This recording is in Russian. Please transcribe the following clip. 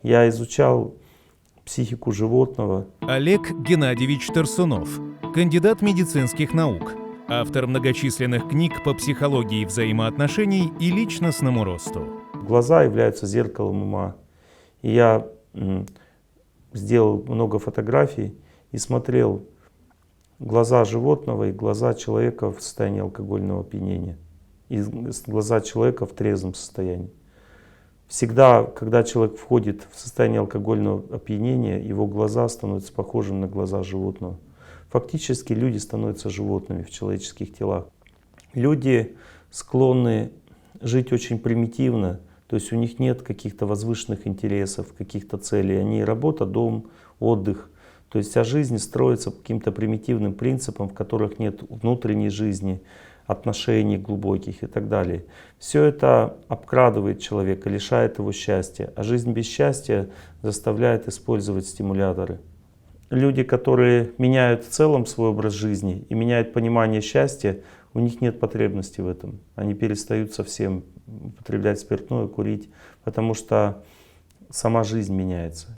Я изучал психику животного. Олег Геннадьевич Тарсунов, кандидат медицинских наук, автор многочисленных книг по психологии взаимоотношений и личностному росту. Глаза являются зеркалом ума. И я сделал много фотографий и смотрел глаза животного и глаза человека в состоянии алкогольного опьянения. И глаза человека в трезвом состоянии. Всегда, когда человек входит в состояние алкогольного опьянения, его глаза становятся похожими на глаза животного. Фактически люди становятся животными в человеческих телах. Люди склонны жить очень примитивно, то есть у них нет каких-то возвышенных интересов, каких-то целей. Они работа, дом, отдых. То есть вся жизнь строится по каким-то примитивным принципам, в которых нет внутренней жизни, отношений глубоких и так далее. Все это обкрадывает человека, лишает его счастья. А жизнь без счастья заставляет использовать стимуляторы. Люди, которые меняют в целом свой образ жизни и меняют понимание счастья, у них нет потребности в этом. Они перестают совсем употреблять спиртное, курить, потому что сама жизнь меняется.